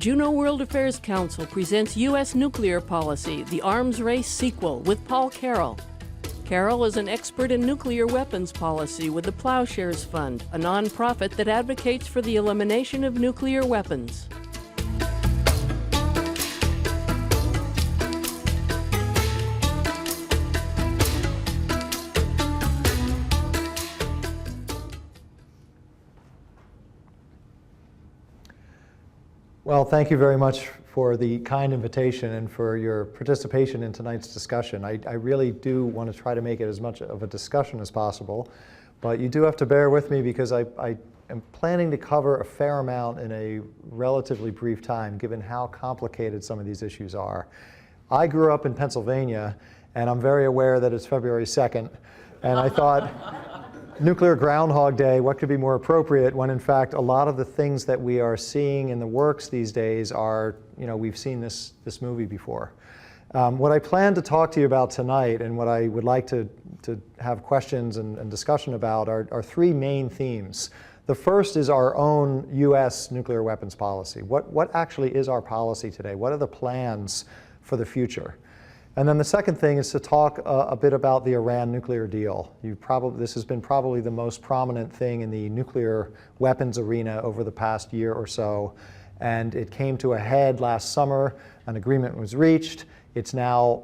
The Juneau World Affairs Council presents U.S. Nuclear Policy, the Arms Race Sequel, with Paul Carroll. Carroll is an expert in nuclear weapons policy with the Ploughshares Fund, a nonprofit that advocates for the elimination of nuclear weapons. Well, thank you very much for the kind invitation and for your participation in tonight's discussion. I really do want to try to make it as much of a discussion as possible, but you do have to bear with me because I am planning to cover a fair amount in a relatively brief time, given how complicated some of these issues are. I grew up in Pennsylvania, and I'm very aware that it's February 2nd, and I thought, Nuclear Groundhog Day, what could be more appropriate when in fact a lot of the things that we are seeing in the works these days are, we've seen this movie before. What I plan to talk to you about tonight and what I would like to have questions and discussion about are three main themes. The first is our own US nuclear weapons policy. What actually is our policy today? What are the plans for the future? And then the second thing is to talk a bit about the Iran nuclear deal. This has been probably the most prominent thing in the nuclear weapons arena over the past year or so. And it came to a head last summer. An agreement was reached. It's now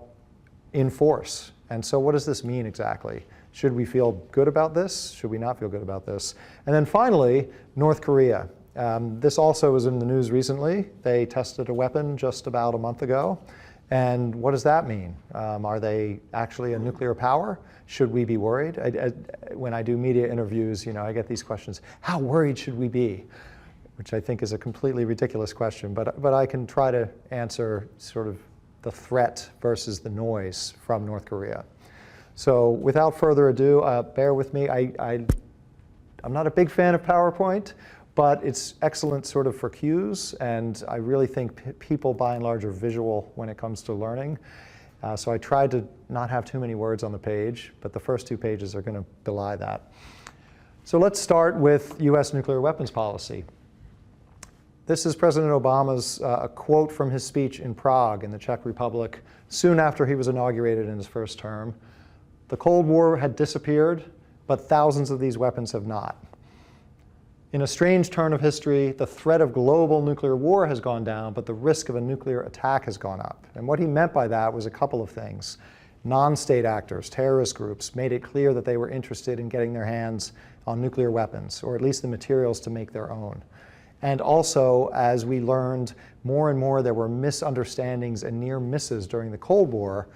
in force. And so what does this mean exactly? Should we feel good about this? Should we not feel good about this? And then finally, North Korea. This also was in the news recently. They tested a weapon just about a month ago. And what does that mean? Are they actually a nuclear power? Should we be worried? When I do media interviews, I get these questions, how worried should we be? Which I think is a completely ridiculous question, but I can try to answer sort of the threat versus the noise from North Korea. So without further ado, bear with me. I'm not a big fan of PowerPoint, but it's excellent sort of for cues, and I really think people by and large are visual when it comes to learning. So I tried to not have too many words on the page, but the first two pages are going to belie that. So let's start with US nuclear weapons policy. This is President Obama's a quote from his speech in Prague in the Czech Republic soon after he was inaugurated in his first term. The Cold War had disappeared, but thousands of these weapons have not. In a strange turn of history, the threat of global nuclear war has gone down, but the risk of a nuclear attack has gone up. And what he meant by that was a couple of things. Non-state actors, terrorist groups, made it clear that they were interested in getting their hands on nuclear weapons, or at least the materials to make their own. And also, as we learned more and more, there were misunderstandings and near misses during the Cold War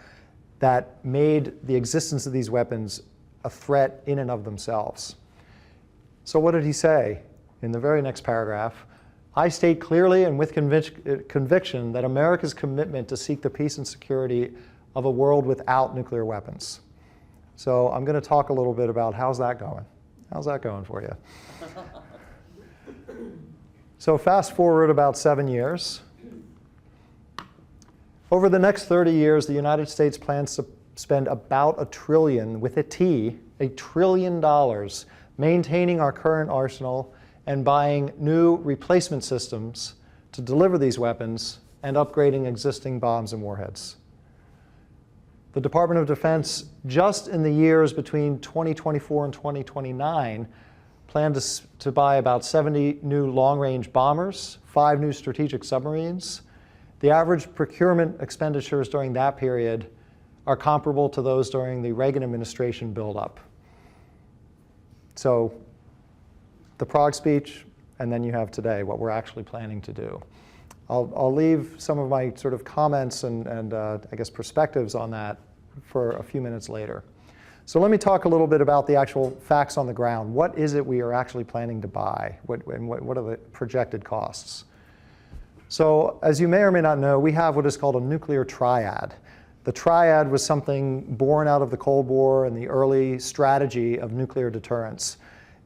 that made the existence of these weapons a threat in and of themselves. So what did he say? In the very next paragraph, I state clearly and with conviction that America's commitment to seek the peace and security of a world without nuclear weapons. So I'm going to talk a little bit about how's that going? How's that going for you? So fast forward about 7 years. Over the next 30 years, the United States plans to spend about $1 trillion, with a T, $1 trillion, maintaining our current arsenal and buying new replacement systems to deliver these weapons and upgrading existing bombs and warheads. The Department of Defense, just in the years between 2024 and 2029, planned to buy about 70 new long-range bombers, 5 new strategic submarines. The average procurement expenditures during that period are comparable to those during the Reagan administration buildup. So the Prague speech, and then you have today, what we're actually planning to do. I'll leave some of my sort of comments and I guess perspectives on that for a few minutes later. So let me talk a little bit about the actual facts on the ground. What is it we are actually planning to buy? What are the projected costs? So as you may or may not know, we have what is called a nuclear triad. The triad was something born out of the Cold War and the early strategy of nuclear deterrence.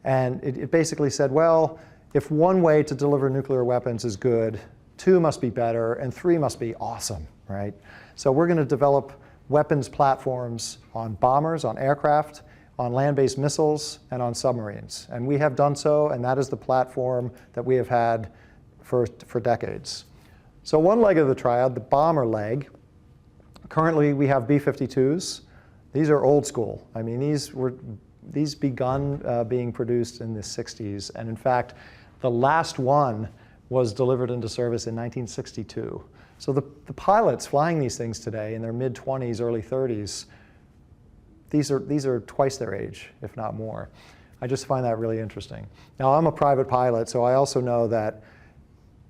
And it basically said, well, if one way to deliver nuclear weapons is good, 2 must be better, and 3 must be awesome, right? So we're going to develop weapons platforms on bombers, on aircraft, on land-based missiles, and on submarines. And we have done so, and that is the platform that we have had for decades. So one leg of the triad, the bomber leg, currently we have B-52s. These are old school. I mean, these begun being produced in the 60s. And in fact, the last one was delivered into service in 1962. So the pilots flying these things today in their mid-20s, early 30s, these are twice their age, if not more. I just find that really interesting. Now, I'm a private pilot, so I also know that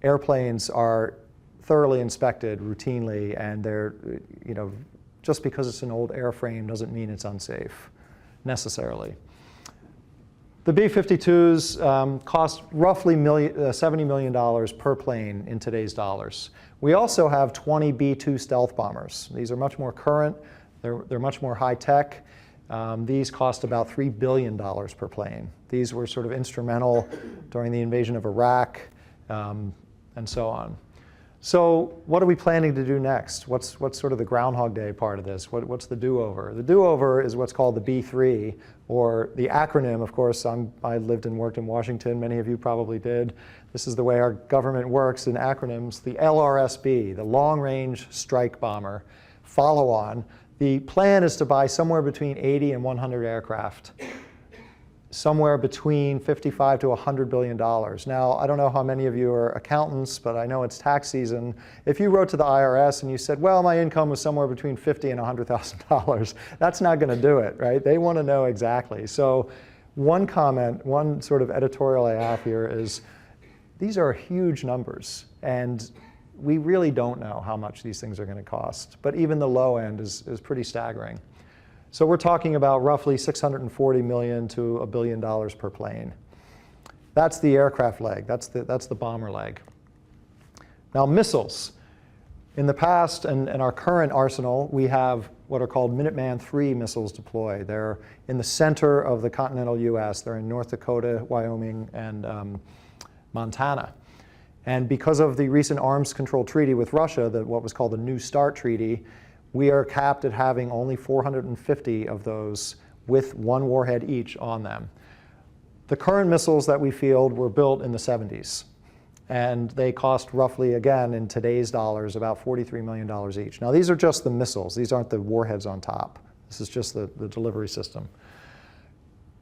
airplanes are thoroughly inspected routinely, and they're, just because it's an old airframe doesn't mean it's unsafe, necessarily. The B-52s cost roughly $70 million per plane in today's dollars. We also have 20 B-2 stealth bombers. These are much more current. They're much more high-tech. These cost about $3 billion per plane. These were sort of instrumental during the invasion of Iraq, and so on. So what are we planning to do next? What's sort of the Groundhog Day part of this? What's the do-over? The do-over is what's called the B3, or the acronym, of course. I lived and worked in Washington. Many of you probably did. This is the way our government works in acronyms. The LRSB, the Long Range Strike Bomber, follow-on. The plan is to buy somewhere between 80 and 100 aircraft, somewhere between $55 to $100 billion. Now, I don't know how many of you are accountants, but I know it's tax season. If you wrote to the IRS and you said, well, my income was somewhere between $50,000 and $100,000, that's not going to do it, right? They want to know exactly. So one comment, one sort of editorial I have here is, these are huge numbers, and we really don't know how much these things are going to cost. But even the low end is pretty staggering. So we're talking about roughly $640 million to $1 billion per plane. That's the aircraft leg. That's the bomber leg. Now, missiles. In the past and our current arsenal, we have what are called Minuteman III missiles deployed. They're in the center of the continental US. They're in North Dakota, Wyoming, and Montana. And because of the recent arms control treaty with Russia, what was called the New START Treaty, we are capped at having only 450 of those with one warhead each on them. The current missiles that we field were built in the 70s. And they cost roughly, again, in today's dollars, about $43 million each. Now, these are just the missiles. These aren't the warheads on top. This is just the delivery system.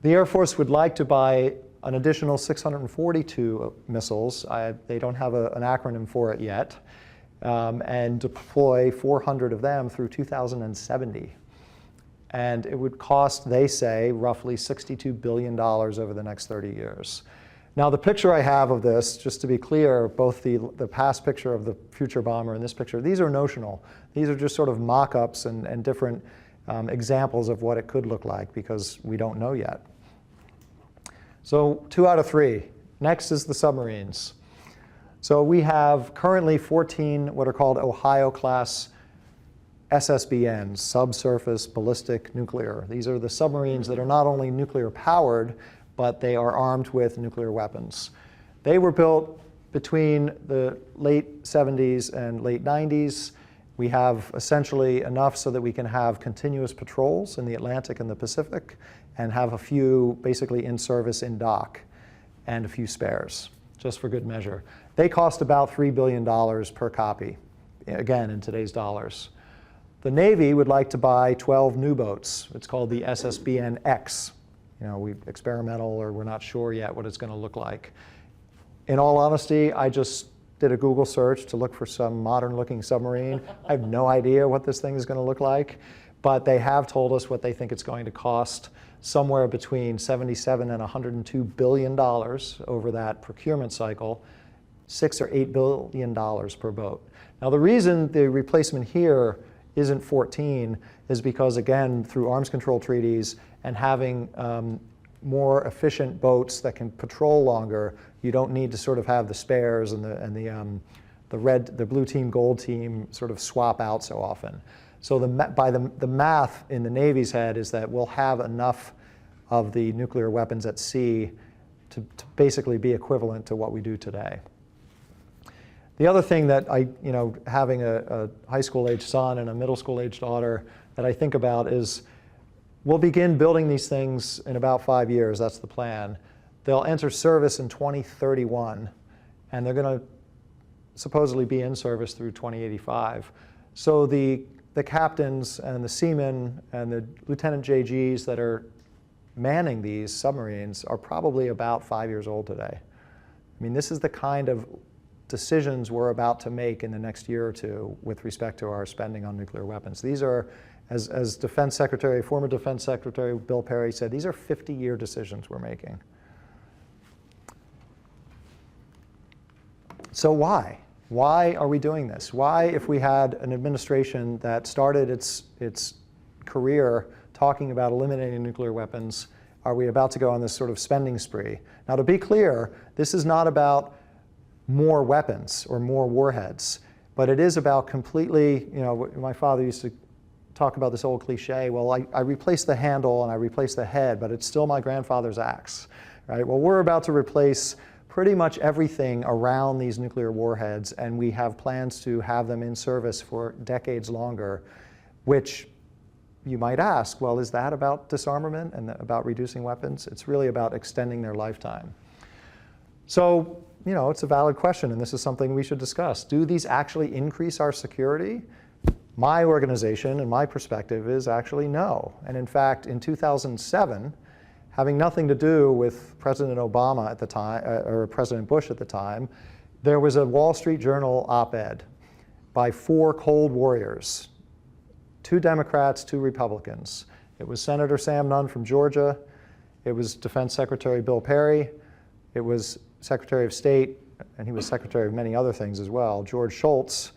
The Air Force would like to buy an additional 642 missiles. They don't have an acronym for it yet. And deploy 400 of them through 2070. And it would cost, they say, roughly $62 billion over the next 30 years. Now, the picture I have of this, just to be clear, both the past picture of the future bomber and this picture, these are notional. These are just sort of mock-ups and different examples of what it could look like, because we don't know yet. So 2 out of 3. Next is the submarines. So we have currently 14 what are called Ohio-class SSBNs, subsurface ballistic nuclear. These are the submarines that are not only nuclear powered, but they are armed with nuclear weapons. They were built between the late 70s and late 90s. We have essentially enough so that we can have continuous patrols in the Atlantic and the Pacific, and have a few basically in service in dock, and a few spares, just for good measure. They cost about $3 billion per copy, again, in today's dollars. The Navy would like to buy 12 new boats. It's called the SSBN-X. Experimental, or we're not sure yet what it's going to look like. In all honesty, I just did a Google search to look for some modern-looking submarine. I have no idea what this thing is going to look like, but they have told us what they think it's going to cost, somewhere between $77 and $102 billion over that procurement cycle, $6 or $8 billion per boat. Now, the reason the replacement here isn't 14 is because, again, through arms control treaties and having more efficient boats that can patrol longer, you don't need to sort of have the spares and the blue team, gold team sort of swap out so often. So the math in the Navy's head is that we'll have enough of the nuclear weapons at sea to basically be equivalent to what we do today. The other thing that having a high school age son and a middle school age daughter that I think about is, we'll begin building these things in about 5 years. That's the plan. They'll enter service in 2031, and they're going to supposedly be in service through 2085. So the captains and the seamen and the Lieutenant JGs that are manning these submarines are probably about 5 years old today. I mean, this is the kind of decisions we're about to make in the next year or two with respect to our spending on nuclear weapons. These are, as former Defense Secretary Bill Perry said, these are 50-year decisions we're making. So why? Why are we doing this? Why, if we had an administration that started its career talking about eliminating nuclear weapons, are we about to go on this sort of spending spree? Now, to be clear, this is not about more weapons or more warheads, but it is about completely, my father used to talk about this old cliche, well, I replaced the handle and I replaced the head, but it's still my grandfather's axe, right? Well, we're about to replace pretty much everything around these nuclear warheads, and we have plans to have them in service for decades longer, which you might ask, well, is that about disarmament and about reducing weapons? It's really about extending their lifetime. So, it's a valid question, and this is something we should discuss. Do these actually increase our security? My organization and my perspective is actually no. And in fact, in 2007, having nothing to do with President Obama at the time, or President Bush at the time, there was a Wall Street Journal op-ed by 4 Cold Warriors, 2 Democrats, 2 Republicans. It was Senator Sam Nunn from Georgia. It was Defense Secretary Bill Perry. It was Secretary of State, and he was Secretary of many other things as well, George Shultz,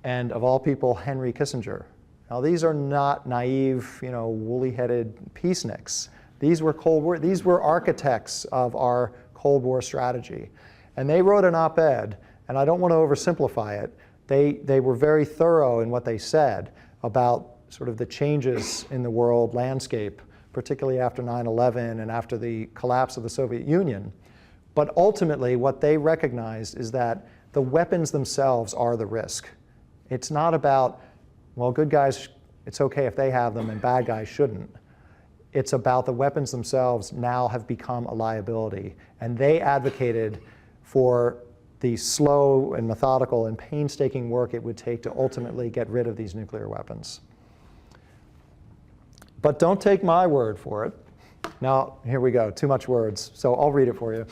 and of all people, Henry Kissinger. Now, these are not naive, woolly-headed peaceniks. These were architects of our Cold War strategy. And they wrote an op-ed, and I don't want to oversimplify it. They were very thorough in what they said about sort of the changes in the world landscape, particularly after 9/11 and after the collapse of the Soviet Union. But ultimately, what they recognized is that the weapons themselves are the risk. It's not about, well, good guys, it's okay if they have them and bad guys shouldn't. It's about the weapons themselves now have become a liability. And they advocated for the slow and methodical and painstaking work it would take to ultimately get rid of these nuclear weapons. But don't take my word for it. Now, here we go, too much words, so I'll read it for you.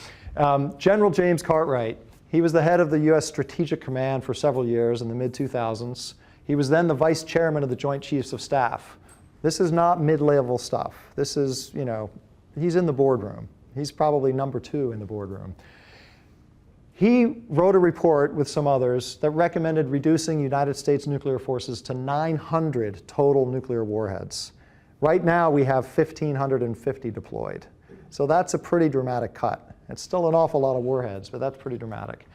General James Cartwright, he was the head of the US Strategic Command for several years in the mid-2000s. He was then the vice chairman of the Joint Chiefs of Staff. This is not mid-level stuff. This is, he's in the boardroom. He's probably number 2 in the boardroom. He wrote a report with some others that recommended reducing United States nuclear forces to 900 total nuclear warheads. Right now, we have 1,550 deployed. So that's a pretty dramatic cut. It's still an awful lot of warheads, but that's pretty dramatic.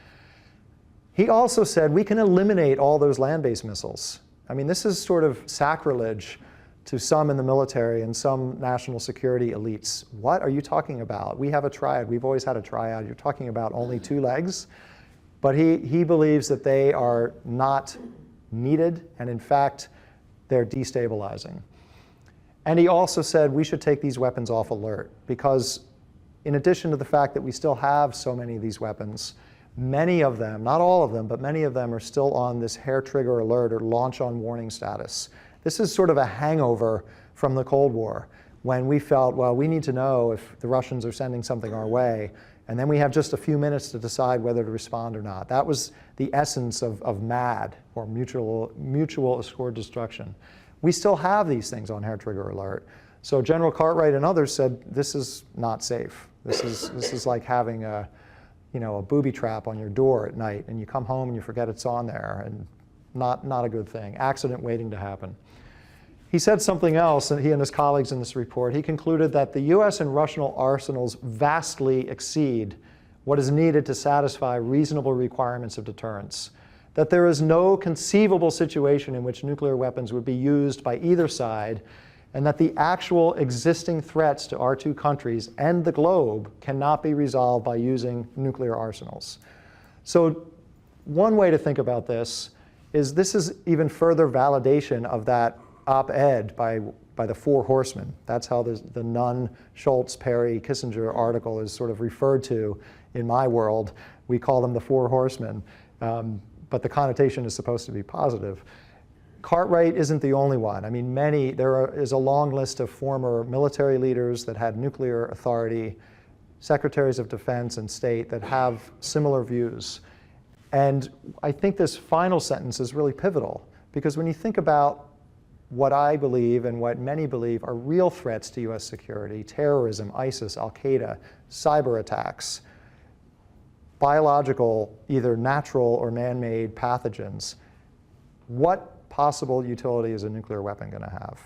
He also said we can eliminate all those land-based missiles. I mean, this is sort of sacrilege to some in the military and some national security elites. What are you talking about? We have a triad. We've always had a triad. You're talking about only 2 legs. But he believes that they are not needed, and in fact, they're destabilizing. And he also said we should take these weapons off alert, because in addition to the fact that we still have so many of these weapons, many of them, not all of them, but many of them are still on this hair trigger alert or launch on warning status. This is sort of a hangover from the Cold War, when we felt, well, we need to know if the Russians are sending something our way, and then we have just a few minutes to decide whether to respond or not. That was the essence of MAD, or mutual assured destruction. We still have these things on hair trigger alert. So General Cartwright and others said this is not safe. This is like having a booby trap on your door at night, and you come home and you forget it's on there, and not a good thing. Accident waiting to happen. He said something else, and he and his colleagues in this report. He concluded that the US and Russian arsenals vastly exceed what is needed to satisfy reasonable requirements of deterrence. That there is no conceivable situation in which nuclear weapons would be used by either side, and that the actual existing threats to our 2 countries and the globe cannot be resolved by using nuclear arsenals. So one way to think about this is even further validation of that op-ed by the Four Horsemen. That's how the Nunn, Shultz, Perry, Kissinger article is sort of referred to in my world. We call them the Four Horsemen. but the connotation is supposed to be positive. Cartwright isn't the only one. I mean, there is a long list of former military leaders that had nuclear authority, secretaries of defense and state that have similar views. And I think this final sentence is really pivotal, because when you think about what I believe and what many believe are real threats to US security, terrorism, ISIS, Al-Qaeda, cyber attacks, biological, either natural or man-made pathogens, what possible utility is a nuclear weapon going to have?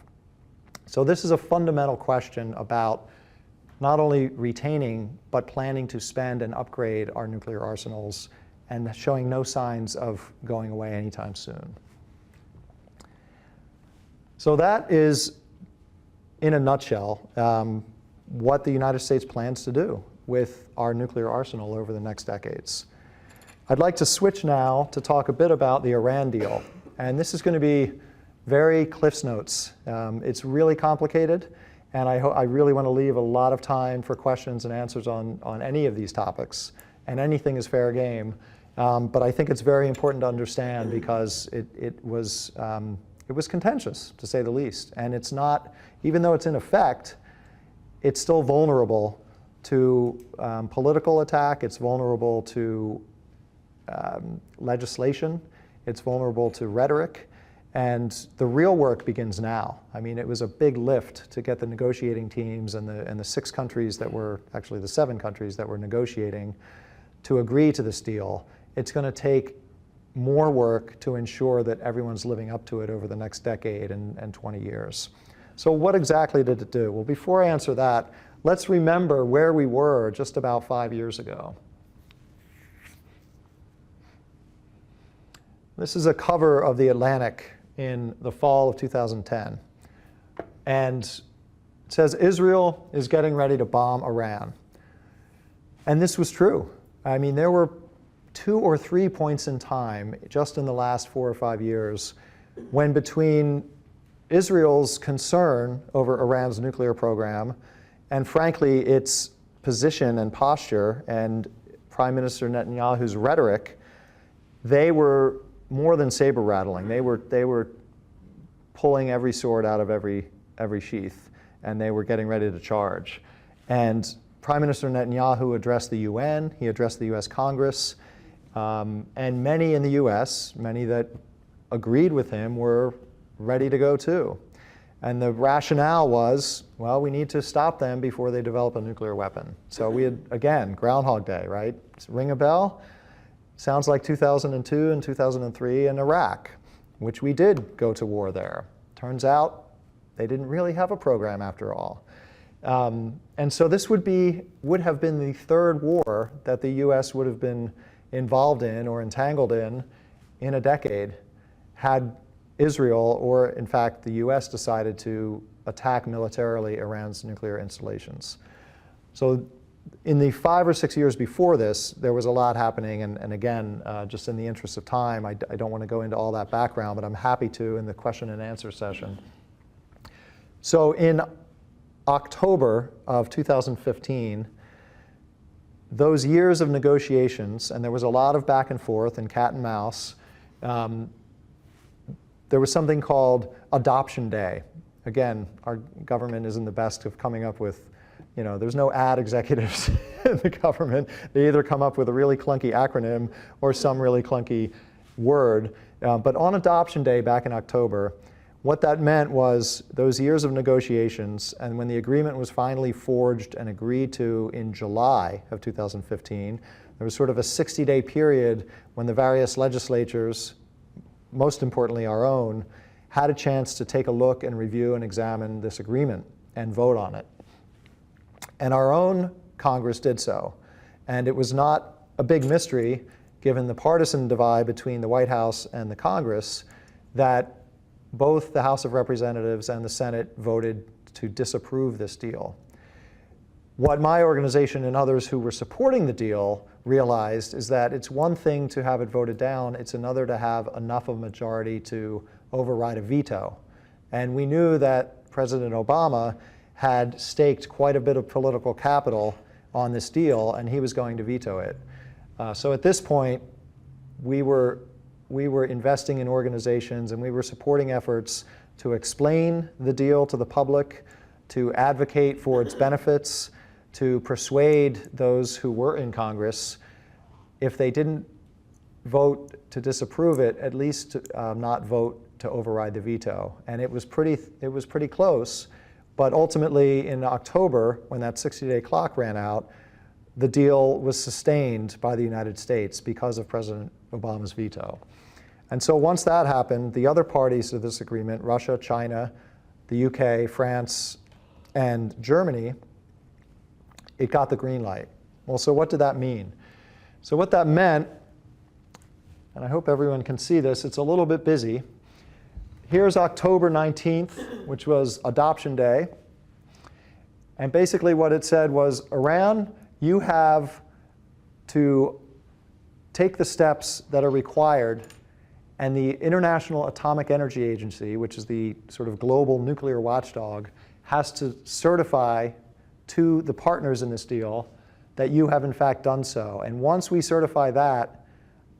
So this is a fundamental question about not only retaining, but planning to spend and upgrade our nuclear arsenals, and showing no signs of going away anytime soon. So that is, in a nutshell, what the United States plans to do with our nuclear arsenal over the next decades. I'd like to switch now to talk a bit about the Iran deal. And this is going to be very Cliff's Notes. It's really complicated, and I really want to leave a lot of time for questions and answers on any of these topics. And anything is fair game. But I think it's very important to understand, because it was contentious, to say the least. And it's not, even though it's in effect, it's still vulnerable to political attack. It's vulnerable to legislation. It's vulnerable to rhetoric. And the real work begins now. I mean, it was a big lift to get the negotiating teams and the 6 countries that were, actually the 7 countries that were negotiating, to agree to this deal. It's going to take more work to ensure that everyone's living up to it over the next decade and 20 years. So what exactly did it do? Well, before I answer that, let's remember where we were just about 5 years ago. This is a cover of The Atlantic in the fall of 2010. And it says, Israel is getting ready to bomb Iran. And this was true. I mean, there were 2 or 3 points in time, just in the last 4 or 5 years, when between Israel's concern over Iran's nuclear program and, frankly, its position and posture and Prime Minister Netanyahu's rhetoric, they were more than saber rattling. They were pulling every sword out of every sheath, and they were getting ready to charge. And Prime Minister Netanyahu addressed the UN, he addressed the US Congress, and many in the US, many that agreed with him, were ready to go too. And the rationale was, well, we need to stop them before they develop a nuclear weapon. So we had, again, Groundhog Day, right? Ring a bell? Sounds like 2002 and 2003 in Iraq, which we did go to war there. Turns out they didn't really have a program after all. And so this would have been the 3rd war that the US would have been involved in or entangled in a decade, had Israel, or in fact the US, decided to attack militarily Iran's nuclear installations. So in the 5 or 6 years before this, there was a lot happening, and again, just in the interest of time, I don't want to go into all that background, but I'm happy to in the question and answer session. So in October of 2015, those years of negotiations, and there was a lot of back and forth and cat and mouse, there was something called Adoption Day. Again, our government isn't the best of coming up with, there's no ad executives in the government. They either come up with a really clunky acronym or some really clunky word. But on Adoption Day back in October, what that meant was those years of negotiations, and when the agreement was finally forged and agreed to in July of 2015, there was sort of a 60-day period when the various legislatures, most importantly our own, had a chance to take a look and review and examine this agreement and vote on it. And our own Congress did so. And it was not a big mystery, given the partisan divide between the White House and the Congress, that both the House of Representatives and the Senate voted to disapprove this deal. What my organization and others who were supporting the deal realized is that it's one thing to have it voted down, it's another to have enough of a majority to override a veto. And we knew that President Obama had staked quite a bit of political capital on this deal, and he was going to veto it. So at this point, we were investing in organizations and we were supporting efforts to explain the deal to the public, to advocate for its benefits, to persuade those who were in Congress, if they didn't vote to disapprove it, at least not vote to override the veto. And it was pretty close. But ultimately, in October, when that 60-day clock ran out, the deal was sustained by the United States because of President Obama's veto. And so once that happened, the other parties to this agreement, Russia, China, the UK, France, and Germany, it got the green light. Well, so what did that mean? So what that meant, and I hope everyone can see this, it's a little bit busy. Here's October 19th, which was Adoption Day. And basically what it said was, Iran, you have to take the steps that are required, and the International Atomic Energy Agency, which is the sort of global nuclear watchdog, has to certify to the partners in this deal that you have in fact done so. And once we certify that,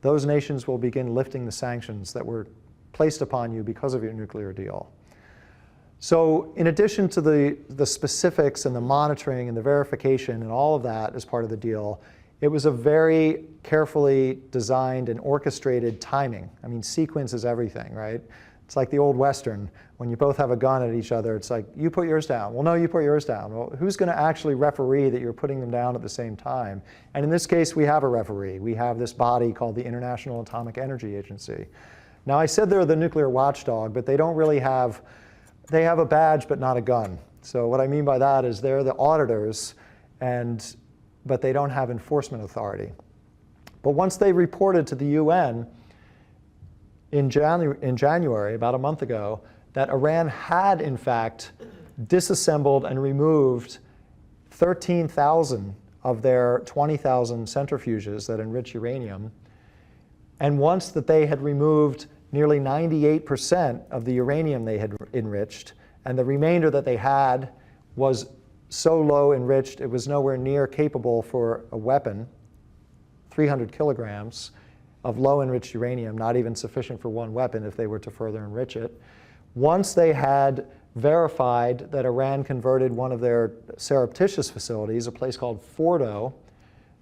those nations will begin lifting the sanctions that were placed upon you because of your nuclear deal. So in addition to the specifics and the monitoring and the verification and all of that as part of the deal, it was a very carefully designed and orchestrated timing. I mean, sequence is everything, right? It's like the old Western. When you both have a gun at each other, it's like, you put yours down. Well, no, you put yours down. Well, who's going to actually referee that you're putting them down at the same time? And in this case, we have a referee. We have this body called the International Atomic Energy Agency. Now, I said they're the nuclear watchdog, but they don't really have, they have a badge but not a gun. So what I mean by that is they're the auditors, but they don't have enforcement authority. But once they reported to the UN in January, about a month ago, that Iran had in fact disassembled and removed 13,000 of their 20,000 centrifuges that enrich uranium, and once that they had removed nearly 98% of the uranium they had enriched, and the remainder that they had was so low enriched it was nowhere near capable for a weapon, 300 kilograms of low enriched uranium, not even sufficient for one weapon if they were to further enrich it. Once they had verified that Iran converted one of their surreptitious facilities, a place called Fordo,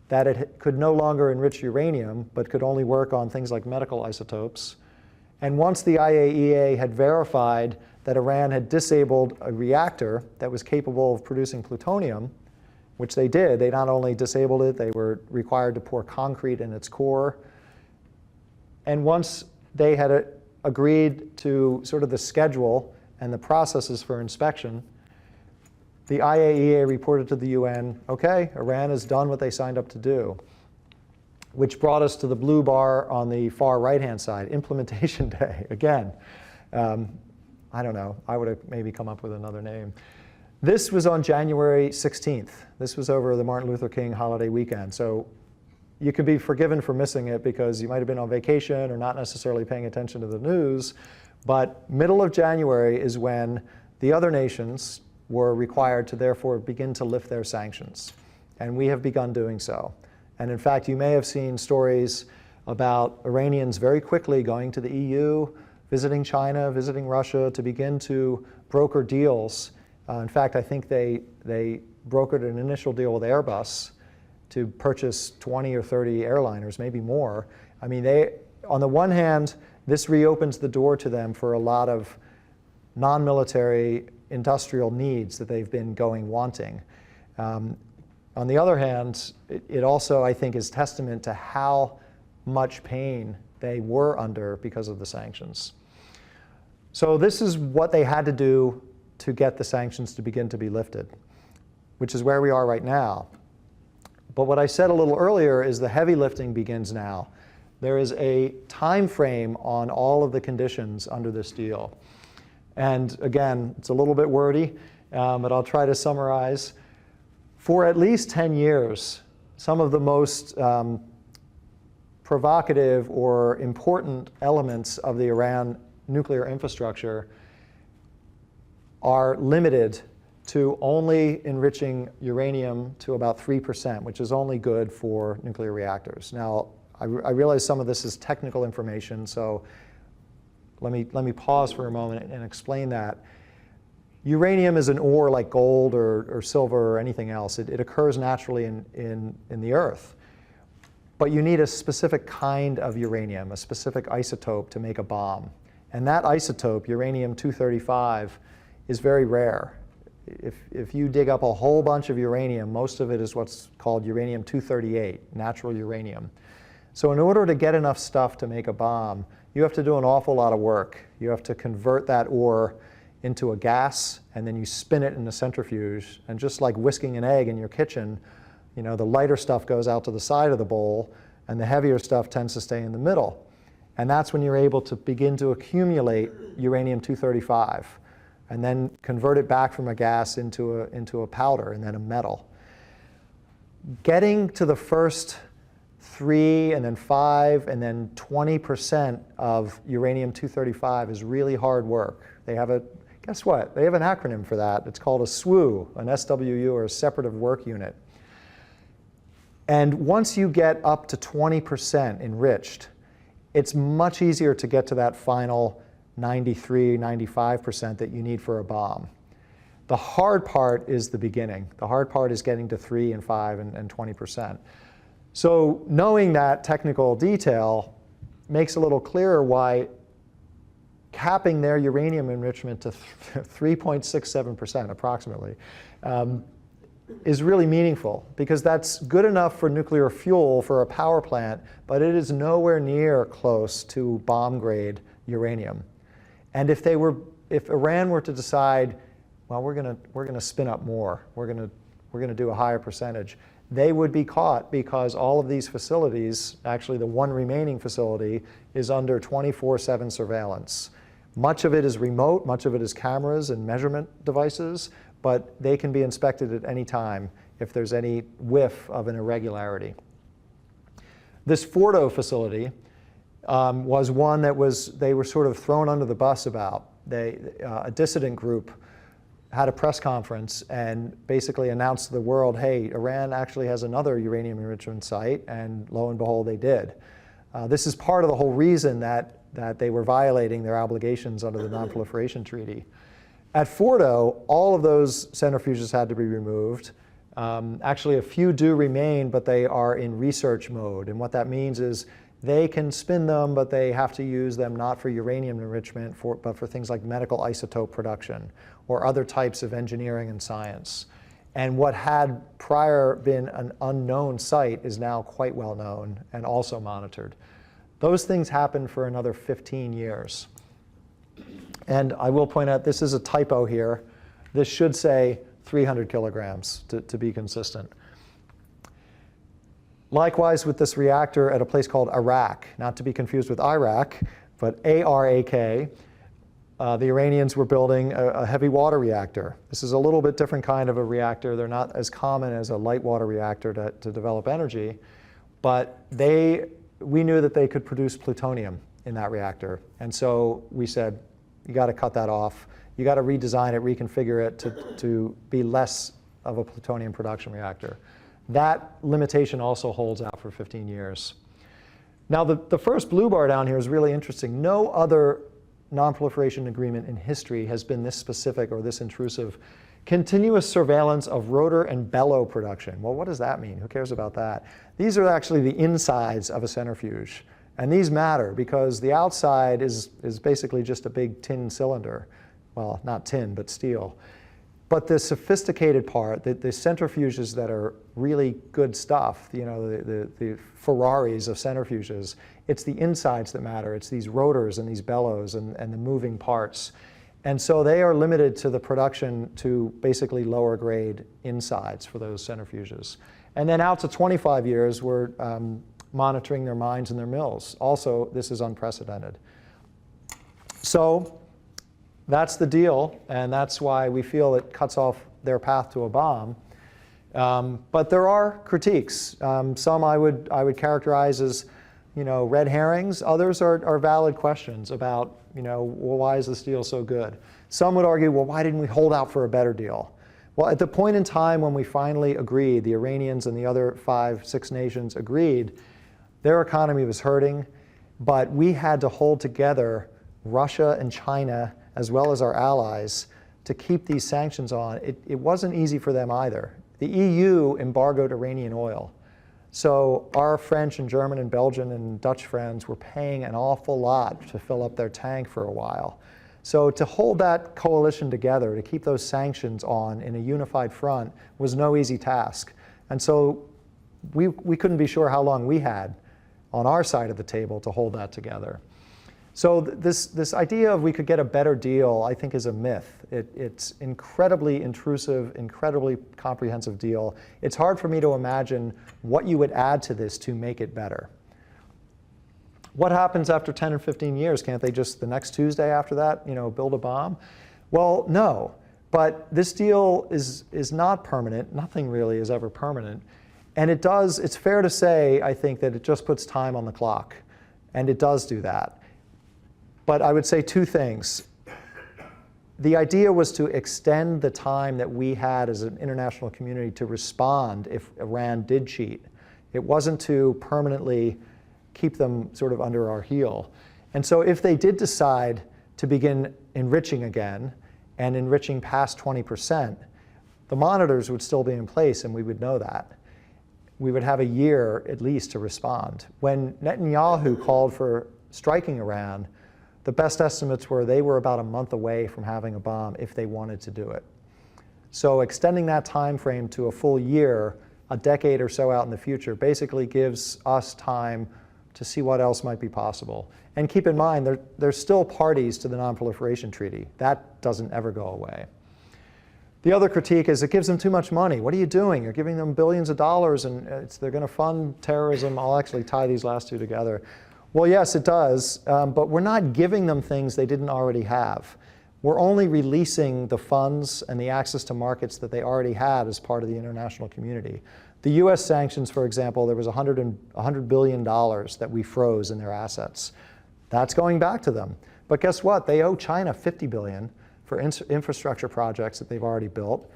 that it could no longer enrich uranium, but could only work on things like medical isotopes. And once the IAEA had verified that Iran had disabled a reactor that was capable of producing plutonium, which they did. They not only disabled it, they were required to pour concrete in its core. And once they had agreed to sort of the schedule and the processes for inspection, the IAEA reported to the UN, okay, Iran has done what they signed up to do, which brought us to the blue bar on the far right-hand side, Implementation Day. Again, I don't know, I would have maybe come up with another name. This was on January 16th. This was over the Martin Luther King holiday weekend. So you can be forgiven for missing it because you might have been on vacation or not necessarily paying attention to the news. But middle of January is when the other nations were required to therefore begin to lift their sanctions. And we have begun doing so. And in fact, you may have seen stories about Iranians very quickly going to the EU, visiting China, visiting Russia to begin to broker deals. In fact, I think they brokered an initial deal with Airbus to purchase 20 or 30 airliners, maybe more. I mean, on the one hand, this reopens the door to them for a lot of non-military industrial needs that they've been going wanting. On the other hand, it also, I think, is testament to how much pain they were under because of the sanctions. So this is what they had to do to get the sanctions to begin to be lifted, which is where we are right now. But what I said a little earlier is the heavy lifting begins now. There is a time frame on all of the conditions under this deal. And again, it's a little bit wordy, but I'll try to summarize. For at least 10 years, some of the most provocative or important elements of the Iran nuclear infrastructure are limited to only enriching uranium to about 3%, which is only good for nuclear reactors. Now, I realize some of this is technical information, so let me pause for a moment and explain that. Uranium is an ore like gold or silver or anything else. It occurs naturally in the earth. But you need a specific kind of uranium, a specific isotope to make a bomb. And that isotope, uranium-235, is very rare. If you dig up a whole bunch of uranium, most of it is what's called uranium-238, natural uranium. So in order to get enough stuff to make a bomb, you have to do an awful lot of work. You have to convert that ore into a gas, and then you spin it in a centrifuge. And just like whisking an egg in your kitchen, you know, the lighter stuff goes out to the side of the bowl, and the heavier stuff tends to stay in the middle. And that's when you're able to begin to accumulate uranium-235, and then convert it back from a gas into a powder and then a metal. Getting to the first 3 and then 5 and then 20% of uranium-235 is really hard work. They have guess what? They have an acronym for that. It's called a SWU, an SWU, or a separative work unit. And once you get up to 20% enriched, it's much easier to get to that final 93, 95% that you need for a bomb. The hard part is the beginning. The hard part is getting to 3 and 5 and 20%. So knowing that technical detail makes a little clearer why capping their uranium enrichment to 3.67% approximately is really meaningful, because that's good enough for nuclear fuel for a power plant, but it is nowhere near close to bomb grade uranium. And if Iran were to decide, well, we're going to spin up more, we're going to do a higher percentage, they would be caught, because all of these facilities, actually the one remaining facility, is under 24/7 surveillance. Much of it is remote, much of it is cameras and measurement devices, but they can be inspected at any time if there's any whiff of an irregularity. This Fordo facility was one that they were sort of thrown under the bus about. A dissident group had a press conference and basically announced to the world, hey, Iran actually has another uranium enrichment site, and lo and behold, they did. This is part of the whole reason that they were violating their obligations under the Non-Proliferation Treaty. At Fordo, all of those centrifuges had to be removed. Actually, a few do remain, but they are in research mode. And what that means is they can spin them, but they have to use them not for uranium enrichment, but for things like medical isotope production or other types of engineering and science. And what had prior been an unknown site is now quite well known and also monitored. Those things happen for another 15 years. And I will point out, this is a typo here. This should say 300 kilograms to be consistent. Likewise with this reactor at a place called Arak, not to be confused with Iraq, but A-R-A-K. The Iranians were building a heavy water reactor. This is a little bit different kind of a reactor. They're not as common as a light water reactor to develop energy, but we knew that they could produce plutonium in that reactor. And so we said, you got to cut that off. You got to redesign it, reconfigure it to be less of a plutonium production reactor. That limitation also holds out for 15 years. Now, the first blue bar down here is really interesting. No other non-proliferation agreement in history has been this specific or this intrusive. Continuous surveillance of rotor and bellow production. Well, what does that mean? Who cares about that? These are actually the insides of a centrifuge. And these matter because the outside is basically just a big tin cylinder. Well, not tin, but steel. But the sophisticated part, the centrifuges that are really good stuff, you know, the Ferraris of centrifuges, it's the insides that matter. It's these rotors and these bellows and the moving parts. And so they are limited to the production to basically lower grade insides for those centrifuges. And then out to 25 years, we're monitoring their mines and their mills. Also, this is unprecedented. So that's the deal, and that's why we feel it cuts off their path to a bomb. But there are critiques. Some I would characterize as, you know, red herrings. Others are valid questions about, you know, well, why is this deal so good? Some would argue, well, why didn't we hold out for a better deal? Well, at the point in time when we finally agreed, the Iranians and the other 5, 6 nations agreed, Their economy was hurting, but we had to hold together Russia and China, as well as our allies, to keep these sanctions on. It wasn't easy for them either. The EU embargoed Iranian oil. So our French and German and Belgian and Dutch friends were paying an awful lot to fill up their tank for a while. So to hold that coalition together, to keep those sanctions on in a unified front, was no easy task. And so we couldn't be sure how long we had on our side of the table to hold that together. So this idea of we could get a better deal, I think, is a myth. It's incredibly intrusive, incredibly comprehensive deal. It's hard for me to imagine what you would add to this to make it better. What happens after 10 or 15 years? Can't they just, the next Tuesday after that, build a bomb? Well, no. But this deal is not permanent. Nothing really is ever permanent. And it's fair to say, I think, that it just puts time on the clock. And it does do that. But I would say two things. The idea was to extend the time that we had as an international community to respond if Iran did cheat. It wasn't to permanently keep them sort of under our heel. And so if they did decide to begin enriching again, and enriching past 20%, the monitors would still be in place and we would know that. We would have a year at least to respond. When Netanyahu called for striking Iran, the best estimates were they were about a month away from having a bomb if they wanted to do it. So extending that time frame to a full year, a decade or so out in the future, basically gives us time to see what else might be possible. And keep in mind, there's still parties to the Non-Proliferation Treaty. That doesn't ever go away. The other critique is it gives them too much money. What are you doing? You're giving them billions of dollars and they're going to fund terrorism. I'll actually tie these last two together. Well, yes, it does, but we're not giving them things they didn't already have. We're only releasing the funds and the access to markets that they already had as part of the international community. The US sanctions, for example, there was $100 billion that we froze in their assets. That's going back to them. But guess what? They owe China $50 billion for infrastructure projects that they've already built.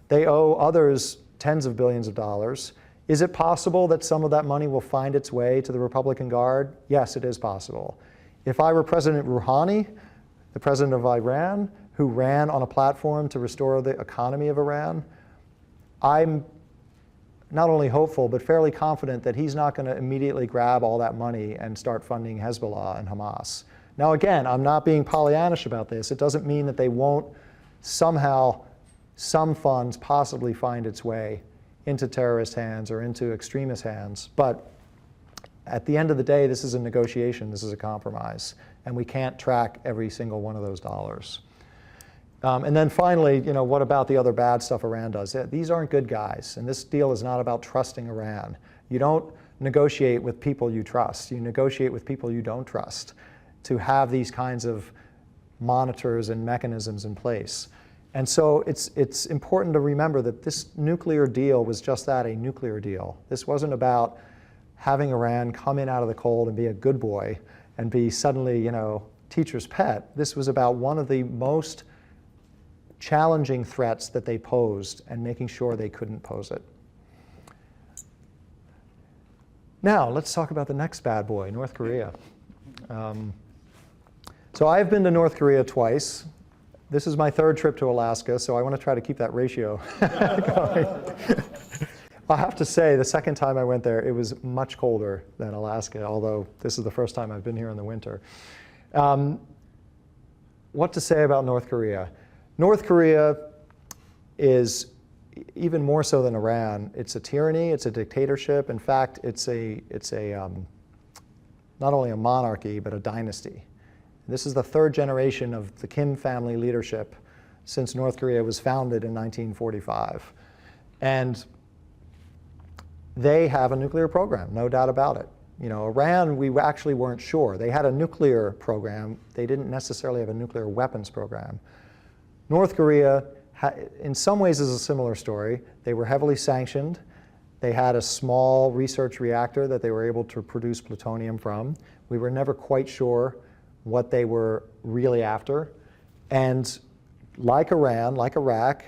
They owe others tens of billions of dollars. Is it possible that some of that money will find its way to the Republican Guard? Yes, it is possible. If I were President Rouhani, the president of Iran, who ran on a platform to restore the economy of Iran, I'm not only hopeful, but fairly confident that he's not going to immediately grab all that money and start funding Hezbollah and Hamas. Now again, I'm not being Pollyannish about this. It doesn't mean that they won't somehow, some funds possibly find its way into terrorist hands or into extremist hands. But at the end of the day, this is a negotiation, this is a compromise, and we can't track every single one of those dollars. And then finally, what about the other bad stuff Iran does? These aren't good guys, and this deal is not about trusting Iran. You don't negotiate with people you trust. You negotiate with people you don't trust to have these kinds of monitors and mechanisms in place. And so it's important to remember that this nuclear deal was just that, a nuclear deal. This wasn't about having Iran come in out of the cold and be a good boy and be suddenly, teacher's pet. This was about one of the most challenging threats that they posed and making sure they couldn't pose it. Now, let's talk about the next bad boy, North Korea. So I've been to North Korea twice. This is my third trip to Alaska, so I want to try to keep that ratio going. I have to say, the second time I went there, it was much colder than Alaska, although this is the first time I've been here in the winter. What to say about North Korea? North Korea is, even more so than Iran, it's a tyranny, it's a dictatorship. In fact, it's not only a monarchy, but a dynasty. This is the third generation of the Kim family leadership since North Korea was founded in 1945. And they have a nuclear program, no doubt about it. Iran, we actually weren't sure. They had a nuclear program. They didn't necessarily have a nuclear weapons program. North Korea, in some ways, is a similar story. They were heavily sanctioned. They had a small research reactor that they were able to produce plutonium from. We were never quite sure what they were really after. And like Iran, like Iraq,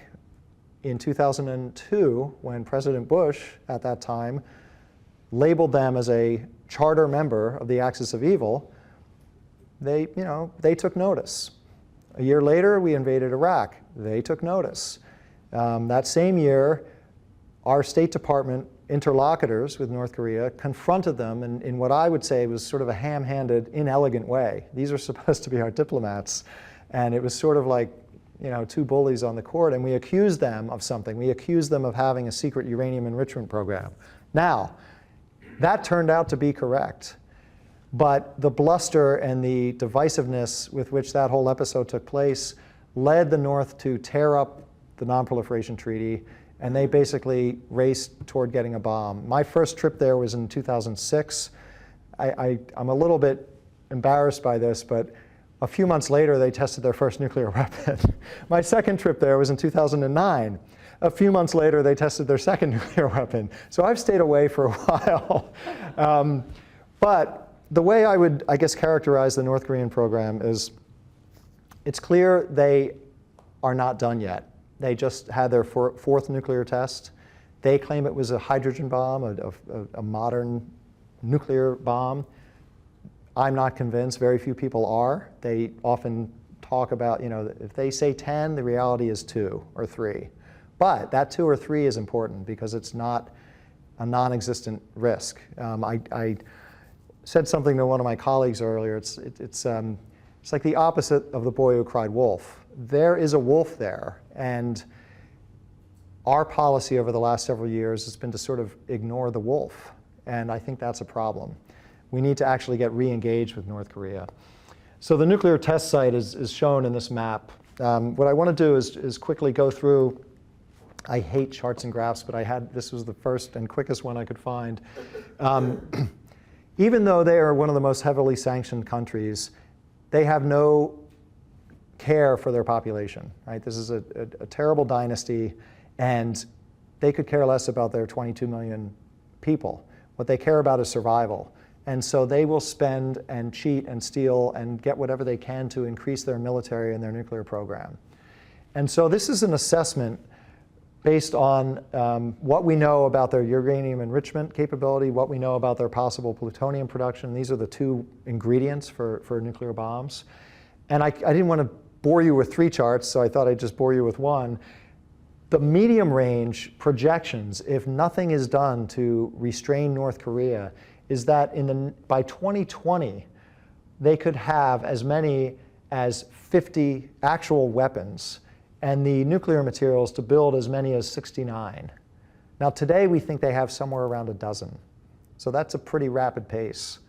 in 2002, when President Bush, at that time, labeled them as a charter member of the Axis of Evil, they took notice. A year later, we invaded Iraq. They took notice. That same year, our State Department interlocutors with North Korea confronted them in what I would say was sort of a ham-handed, inelegant way. These are supposed to be our diplomats. And it was sort of like, two bullies on the court, and we accused them of something. We accused them of having a secret uranium enrichment program. Now, that turned out to be correct. But the bluster and the divisiveness with which that whole episode took place led the North to tear up the Non-Proliferation Treaty, and they basically raced toward getting a bomb. My first trip there was in 2006. I'm a little bit embarrassed by this, but a few months later, they tested their first nuclear weapon. My second trip there was in 2009. A few months later, they tested their second nuclear weapon. So I've stayed away for a while. But the way I would, I guess, characterize the North Korean program is it's clear they are not done yet. They just had their fourth nuclear test. They claim it was a hydrogen bomb, a modern nuclear bomb. I'm not convinced. Very few people are. They often talk about, if they say 10, the reality is 2 or 3. But that 2 or 3 is important because it's not a non-existent risk. I said something to one of my colleagues earlier. It's like the opposite of the boy who cried wolf. There is a wolf there, and our policy over the last several years has been to sort of ignore the wolf, and I think that's a problem. We need to actually get re-engaged with North Korea. So the nuclear test site is shown in this map. What I want to do is quickly go through. I hate charts and graphs, but this was the first and quickest one I could find. Even though they are one of the most heavily sanctioned countries, they have no care for their population. Right? This is a terrible dynasty, and they could care less about their 22 million people. What they care about is survival. And so they will spend and cheat and steal and get whatever they can to increase their military and their nuclear program. And so this is an assessment based on what we know about their uranium enrichment capability, what we know about their possible plutonium production. These are the 2 ingredients for nuclear bombs. And I didn't want to bore you with 3 charts, so I thought I'd just bore you with one. The medium range projections, if nothing is done to restrain North Korea, is that by 2020, they could have as many as 50 actual weapons and the nuclear materials to build as many as 69. Now today, we think they have somewhere around a dozen. So that's a pretty rapid pace.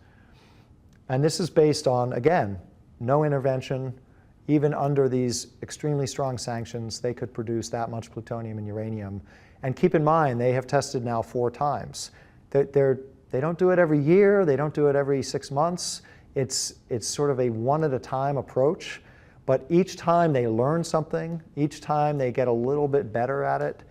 And this is based on, again, no intervention. Even under these extremely strong sanctions, they could produce that much plutonium and uranium. And keep in mind, they have tested now 4 times. They don't do it every year. They don't do it every 6 months. It's sort of a one-at-a-time approach. But each time they learn something. Each time they get a little bit better at it.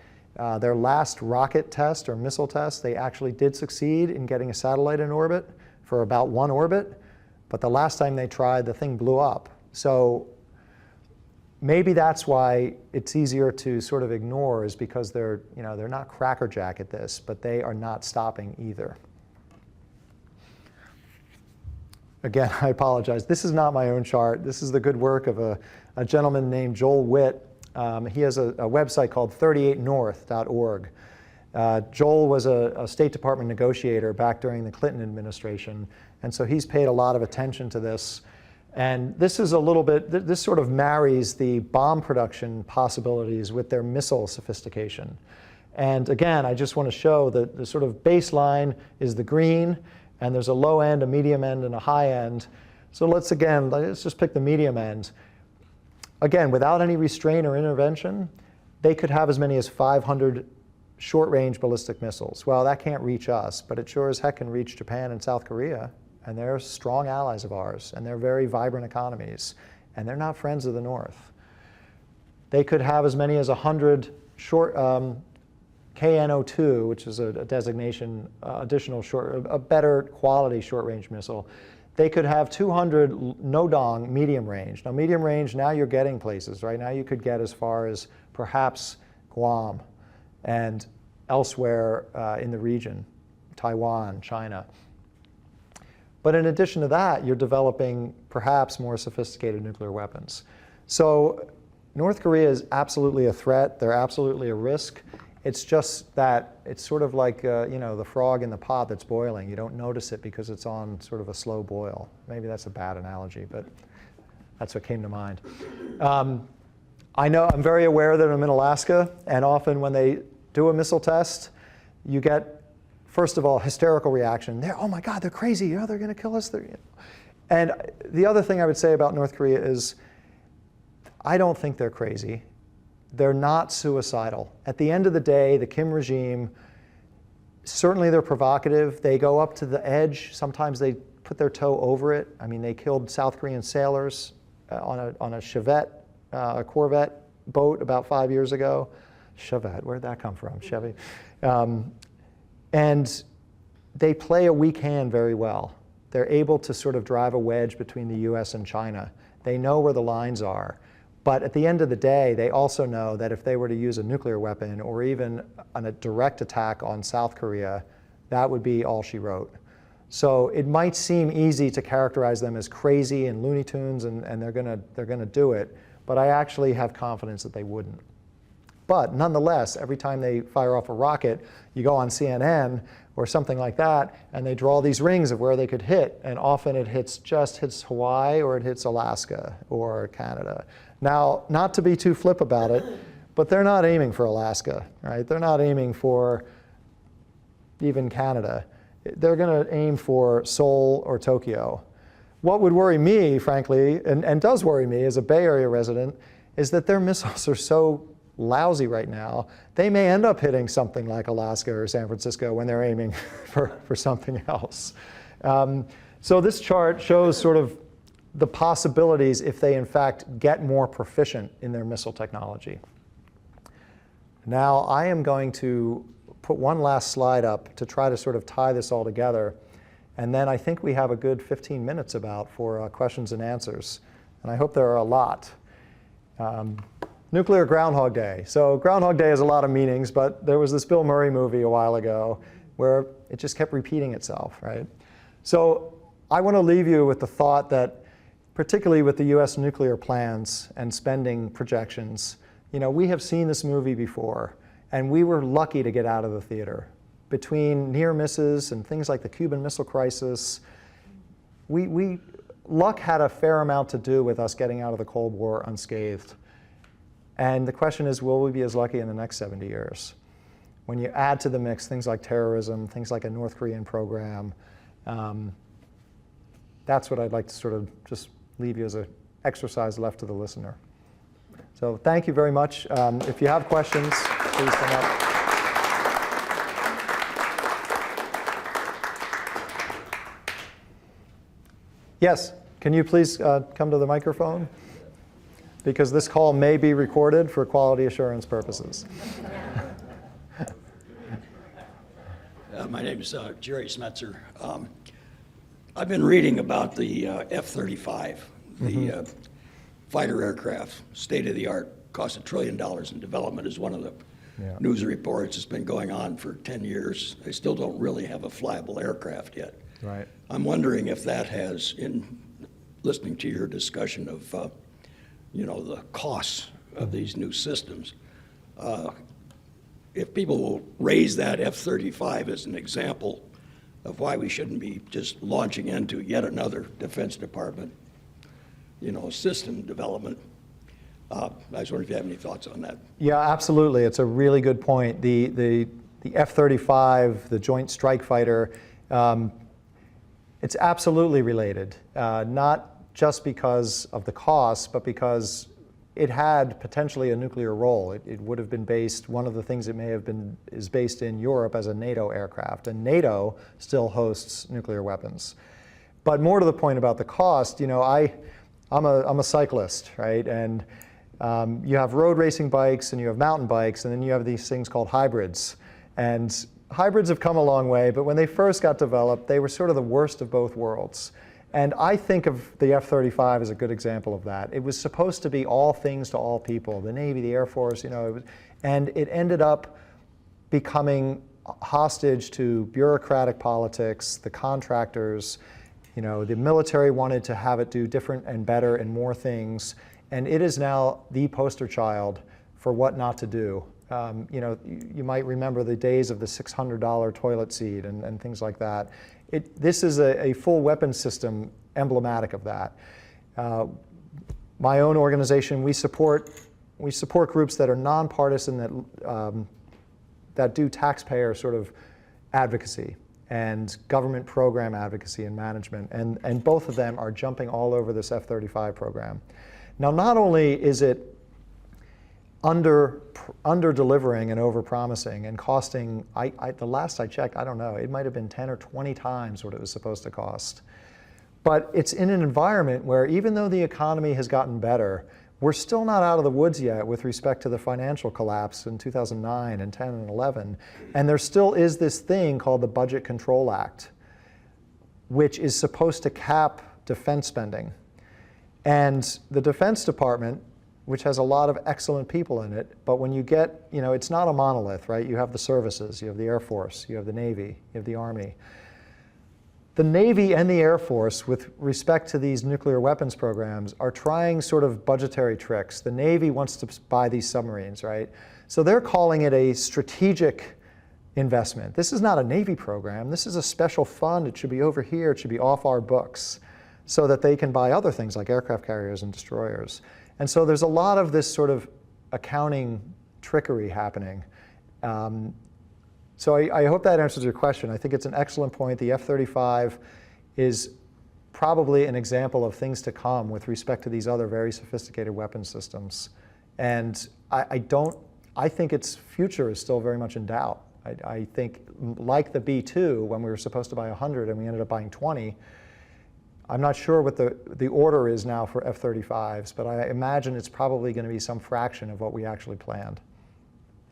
Their last rocket test or missile test, they actually did succeed in getting a satellite in orbit for about 1 orbit. But the last time they tried, the thing blew up. So maybe that's why it's easier to sort of ignore, is because they're not crackerjack at this, but they are not stopping either. Again, I apologize. This is not my own chart. This is the good work of a gentleman named Joel Witt. He has a website called 38north.org. Joel was a State Department negotiator back during the Clinton administration, and so he's paid a lot of attention to this. And this is a little bit, this sort of marries the bomb production possibilities with their missile sophistication. And again, I just want to show that the sort of baseline is the green, and there's a low end, a medium end, and a high end. So let's just pick the medium end. Again, without any restraint or intervention, they could have as many as 500 short-range ballistic missiles. Well, that can't reach us, but it sure as heck can reach Japan and South Korea. And they're strong allies of ours, and they're very vibrant economies, and they're not friends of the North. They could have as many as 100 short KN-02, which is a designation, a better quality short-range missile. They could have 200 Nodong medium range. Now, medium range, now you're getting places. Right now, you could get as far as perhaps Guam and elsewhere in the region. Taiwan, China. But in addition to that, you're developing perhaps more sophisticated nuclear weapons. So North Korea is absolutely a threat. They're absolutely a risk. It's just that it's sort of like the frog in the pot that's boiling. You don't notice it because it's on sort of a slow boil. Maybe that's a bad analogy, but that's what came to mind. I know I'm very aware that I'm in Alaska, and often when they do a missile test, you get, first of all, hysterical reaction. Oh my God, they're crazy. They're going to kill us. And the other thing I would say about North Korea is I don't think they're crazy. They're not suicidal. At the end of the day, the Kim regime, certainly they're provocative. They go up to the edge. Sometimes they put their toe over it. I mean, they killed South Korean sailors on a Chevette, a Corvette boat about 5 years ago. Chevette, where'd that come from? Chevy. And they play a weak hand very well. They're able to sort of drive a wedge between the US and China. They know where the lines are. But at the end of the day, they also know that if they were to use a nuclear weapon or even a direct attack on South Korea, that would be all she wrote. So it might seem easy to characterize them as crazy and Looney Tunes and they're gonna do it, but I actually have confidence that they wouldn't. But nonetheless, every time they fire off a rocket, you go on CNN or something like that, and they draw these rings of where they could hit, and often it hits Hawaii or it hits Alaska or Canada. Now, not to be too flip about it, but they're not aiming for Alaska, right? They're not aiming for even Canada. They're going to aim for Seoul or Tokyo. What would worry me, frankly, and does worry me as a Bay Area resident, is that their missiles are so lousy right now, they may end up hitting something like Alaska or San Francisco when they're aiming for something else. So this chart shows sort of the possibilities if they in fact get more proficient in their missile technology. Now I am going to put one last slide up to try to sort of tie this all together, and then I think we have a good 15 minutes about for questions and answers, and I hope there are a lot. Nuclear Groundhog Day. So Groundhog Day has a lot of meanings, but there was this Bill Murray movie a while ago where it just kept repeating itself, right? So I want to leave you with the thought that, particularly with the US nuclear plans and spending projections, we have seen this movie before, and we were lucky to get out of the theater. Between near misses and things like the Cuban Missile Crisis, luck had a fair amount to do with us getting out of the Cold War unscathed. And the question is, will we be as lucky in the next 70 years? When you add to the mix things like terrorism, things like a North Korean program, that's what I'd like to sort of just leave you as an exercise left to the listener. So thank you very much. If you have questions, please come up. Yes, can you please come to the microphone? Because this call may be recorded for quality assurance purposes. My name is Jerry Smetzer. I've been reading about the F-35, the fighter aircraft, state-of-the-art, cost $1 trillion in development is one of the news reports. It's been going on for 10 years. They still don't really have a flyable aircraft yet. Right. I'm wondering if that has, in listening to your discussion of the costs of these new systems, if people will raise that F-35 as an example of why we shouldn't be just launching into yet another Defense Department, system development. I was wondering if you have any thoughts on that. Yeah, absolutely. It's a really good point. The F-35, the Joint Strike Fighter, it's absolutely related, not just because of the cost, but because it had potentially a nuclear role. It would have been based, one of the things it may have been, is based in Europe as a NATO aircraft, and NATO still hosts nuclear weapons. But more to the point about the cost, I'm a cyclist, right? And you have road racing bikes and you have mountain bikes, and then you have these things called hybrids. And hybrids have come a long way, but when they first got developed, they were sort of the worst of both worlds. And I think of the F-35 as a good example of that. It was supposed to be all things to all people, the Navy, the Air Force, and it ended up becoming hostage to bureaucratic politics, the contractors. The military wanted to have it do different and better and more things, and it is now the poster child for what not to do. You might remember the days of the $600 toilet seat and things like that. This is a full weapons system emblematic of that. My own organization, we support groups that are nonpartisan, that do taxpayer sort of advocacy and government program advocacy and management, and both of them are jumping all over this F-35 program. Now, not only is it under-delivering and over-promising and costing, the last I checked, I don't know, it might have been 10 or 20 times what it was supposed to cost. But it's in an environment where even though the economy has gotten better, we're still not out of the woods yet with respect to the financial collapse in 2009 and 10 and 11. And there still is this thing called the Budget Control Act, which is supposed to cap defense spending. And the Defense Department, which has a lot of excellent people in it, but when you get, it's not a monolith, right? You have the services, you have the Air Force, you have the Navy, you have the Army. The Navy and the Air Force, with respect to these nuclear weapons programs, are trying sort of budgetary tricks. The Navy wants to buy these submarines, right? So they're calling it a strategic investment. This is not a Navy program. This is a special fund. It should be over here. It should be off our books so that they can buy other things like aircraft carriers and destroyers. And so there's a lot of this sort of accounting trickery happening. So I hope that answers your question. I think it's an excellent point. The F-35 is probably an example of things to come with respect to these other very sophisticated weapon systems. And I think its future is still very much in doubt. I think, like the B-2, when we were supposed to buy 100 and we ended up buying 20, I'm not sure what the order is now for F-35s, but I imagine it's probably going to be some fraction of what we actually planned.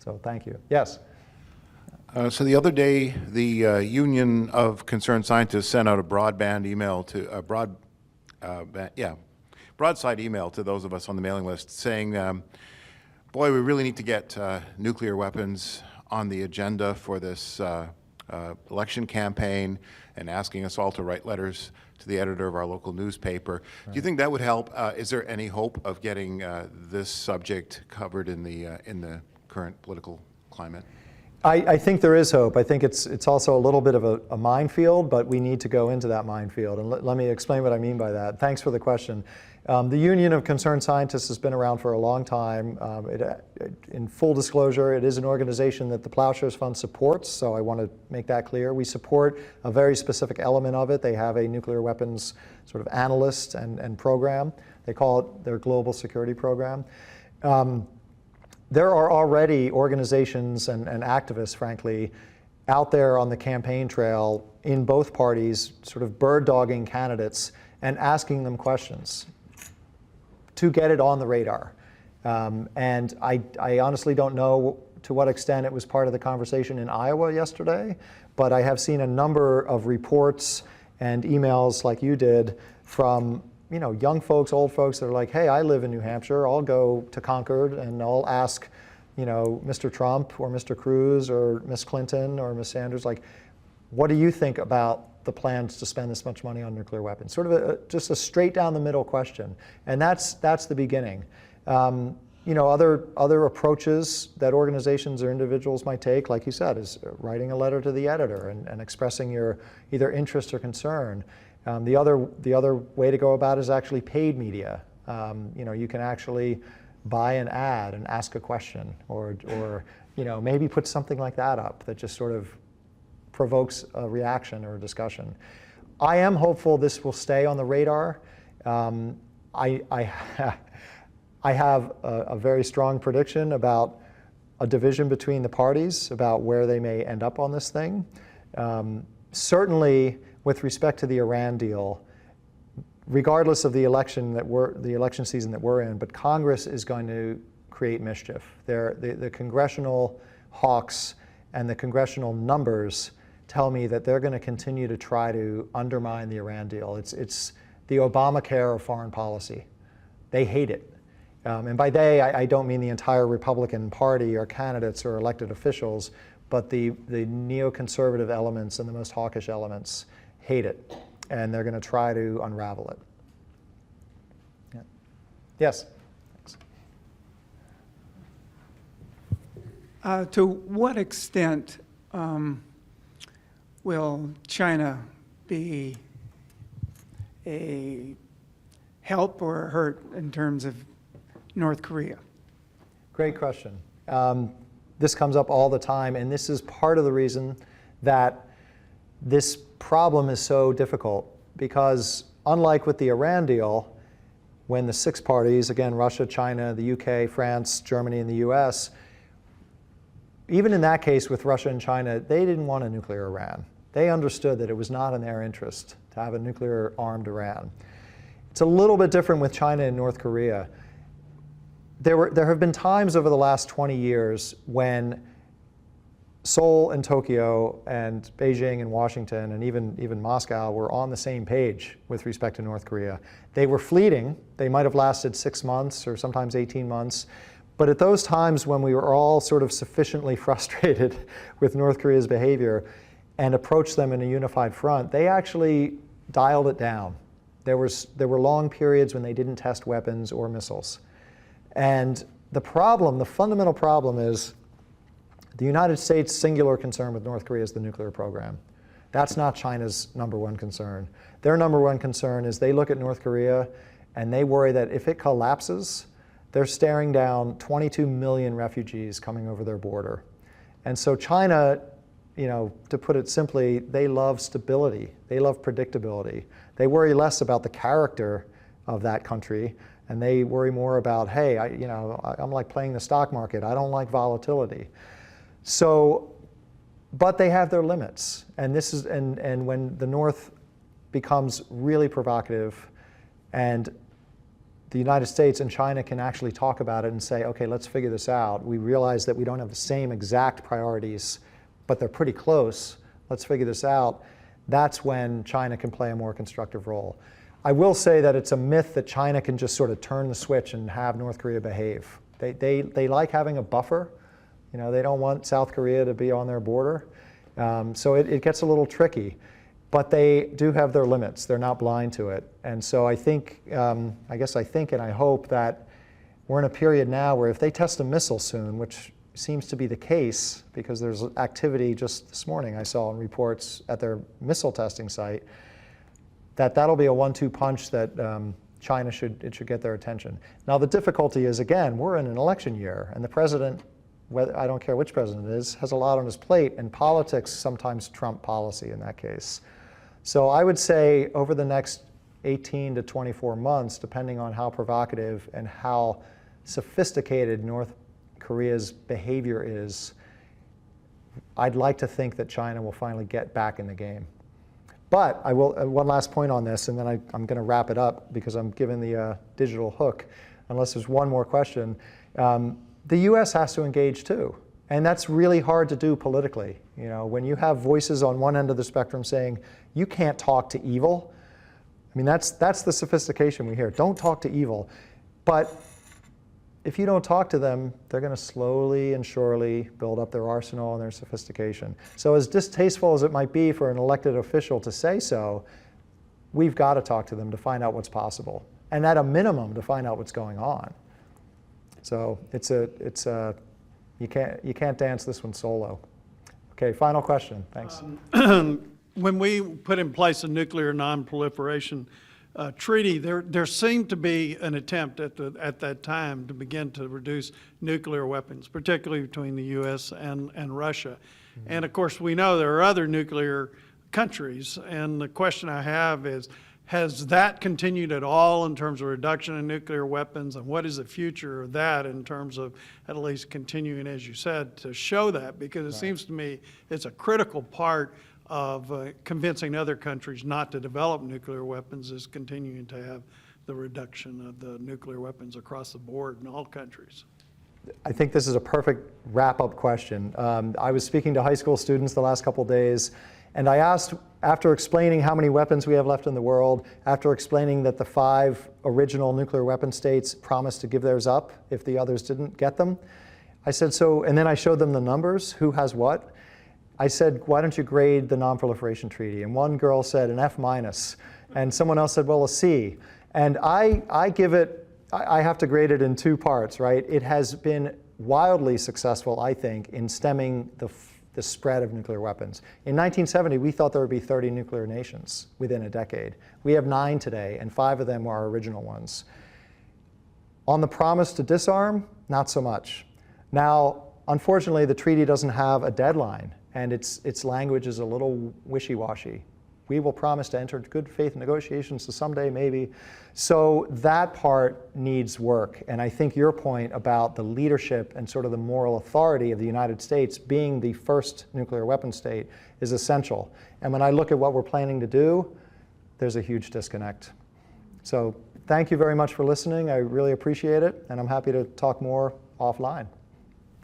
So thank you. Yes? So the other day, the Union of Concerned Scientists sent out a broadside email to those of us on the mailing list saying, boy, we really need to get nuclear weapons on the agenda for this election campaign, and asking us all to write letters to the editor of our local newspaper. Right. Do you think that would help? Is there any hope of getting this subject covered in the current political climate? I think there is hope. I think it's also a little bit of a minefield, but we need to go into that minefield. And let me explain what I mean by that. Thanks for the question. The Union of Concerned Scientists has been around for a long time. In full disclosure, it is an organization that the Ploughshares Fund supports, so I want to make that clear. We support a very specific element of it. They have a nuclear weapons sort of analyst and program. They call it their global security program. There are already organizations and activists, frankly, out there on the campaign trail in both parties, sort of bird-dogging candidates and asking them questions to get it on the radar. And I honestly don't know to what extent it was part of the conversation in Iowa yesterday, but I have seen a number of reports and emails like you did from young folks, old folks that are like, hey, I live in New Hampshire. I'll go to Concord and I'll ask, Mr. Trump or Mr. Cruz or Miss Clinton or Miss Sanders, like, what do you think about the plans to spend this much money on nuclear weapons? Sort of just a straight down the middle question. And that's the beginning. Other approaches that organizations or individuals might take, like you said, is writing a letter to the editor and expressing your either interest or concern. The other way to go about it is actually paid media. You can actually buy an ad and ask a question, or maybe put something like that up that just sort of provokes a reaction or a discussion. I am hopeful this will stay on the radar. I have a very strong prediction about a division between the parties about where they may end up on this thing. Certainly, with respect to the Iran deal, regardless of the election season that we're in, but Congress is going to create mischief. The congressional hawks and the congressional numbers tell me that they're going to continue to try to undermine the Iran deal. It's the Obamacare of foreign policy. They hate it. And by they, I don't mean the entire Republican Party or candidates or elected officials, but the neoconservative elements and the most hawkish elements hate it, and they're going to try to unravel it. Yeah. Yes? Thanks. To what extent will China be a help or a hurt in terms of North Korea? Great question. This comes up all the time, and this is part of the reason that this problem is so difficult, because unlike with the Iran deal, when the 6 parties, again, Russia, China, the UK, France, Germany, and the US, even in that case with Russia and China, they didn't want a nuclear Iran. They understood that it was not in their interest to have a nuclear-armed Iran. It's a little bit different with China and North Korea. There have been times over the last 20 years when Seoul and Tokyo and Beijing and Washington and even Moscow were on the same page with respect to North Korea. They were fleeting. They might have lasted 6 months or sometimes 18 months. But at those times when we were all sort of sufficiently frustrated with North Korea's behavior and approached them in a unified front, they actually dialed it down. There were long periods when they didn't test weapons or missiles. And the fundamental problem is the United States' singular concern with North Korea is the nuclear program. That's not China's #1 concern. Their #1 concern is they look at North Korea and they worry that if it collapses, they're staring down 22 million refugees coming over their border. And so China, to put it simply, they love stability. They love predictability. They worry less about the character of that country, and they worry more about, hey, I'm like playing the stock market. I don't like volatility. So, but they have their limits, and and when the North becomes really provocative, and the United States and China can actually talk about it and say, okay, let's figure this out. We realize that we don't have the same exact priorities, but they're pretty close. Let's figure this out. That's when China can play a more constructive role. I will say that it's a myth that China can just sort of turn the switch and have North Korea behave. They like having a buffer. They don't want South Korea to be on their border. So it gets a little tricky. But they do have their limits. They're not blind to it. And so I think and I hope that we're in a period now where if they test a missile soon, which seems to be the case because there's activity just this morning I saw in reports at their missile testing site, that'll be a 1-2 punch that China should get their attention. Now the difficulty is, again, we're in an election year, and the president, I don't care which president it is, has a lot on his plate, and politics sometimes trump policy in that case. So I would say over the next 18 to 24 months, depending on how provocative and how sophisticated North Korea's behavior is, I'd like to think that China will finally get back in the game. But I will, one last point on this, and then I'm going to wrap it up because I'm given the digital hook, unless there's one more question. The US has to engage too. And that's really hard to do politically. When you have voices on one end of the spectrum saying, you can't talk to evil. I mean, that's the sophistication we hear. Don't talk to evil. But if you don't talk to them, they're going to slowly and surely build up their arsenal and their sophistication. So as distasteful as it might be for an elected official to say so, we've got to talk to them to find out what's possible. And at a minimum, to find out what's going on. So you can't dance this one solo. Okay, final question. Thanks. When we put in place a nuclear non-proliferation treaty, there seemed to be an attempt at that time to begin to reduce nuclear weapons, particularly between the U.S. and Russia. Mm-hmm. And of course, we know there are other nuclear countries. And the question I have is, has that continued at all in terms of reduction in nuclear weapons? And what is the future of that in terms of at least continuing, as you said, to show that? Because it seems to me it's a critical part of convincing other countries not to develop nuclear weapons is continuing to have the reduction of the nuclear weapons across the board in all countries. I think this is a perfect wrap-up question. I was speaking to high school students the last couple days, and I asked, after explaining how many weapons we have left in the world, after explaining that the 5 original nuclear weapon states promised to give theirs up if the others didn't get them, I said, so, and then I showed them the numbers, who has what. I said, why don't you grade the Non-Proliferation Treaty? And one girl said an F-, and someone else said, well, a C. And I give it, I have to grade it in two parts, right? It has been wildly successful, I think, in stemming the spread of nuclear weapons. In 1970, we thought there would be 30 nuclear nations within a decade. We have 9 today, and 5 of them are our original ones. On the promise to disarm, not so much. Now, unfortunately, the treaty doesn't have a deadline, and its language is a little wishy-washy. We will promise to enter good faith negotiations, so someday maybe. So that part needs work. And I think your point about the leadership and sort of the moral authority of the United States being the first nuclear weapon state is essential. And when I look at what we're planning to do, there's a huge disconnect. So thank you very much for listening. I really appreciate it. And I'm happy to talk more offline.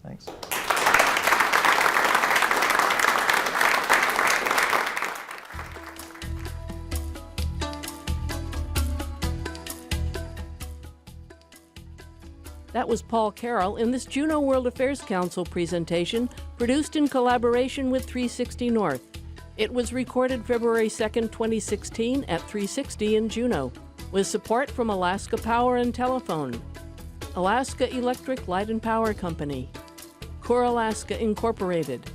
Thanks. That was Paul Carroll in this Juneau World Affairs Council presentation, produced in collaboration with 360 North. It was recorded February 2nd, 2016 at 360 in Juneau, with support from Alaska Power and Telephone, Alaska Electric Light and Power Company, Core Alaska Incorporated,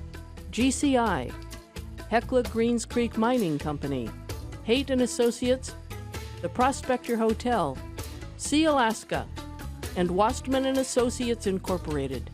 GCI, Hecla Greens Creek Mining Company, Haight and Associates, the Prospector Hotel, Sea Alaska, and Wastman and Associates Incorporated.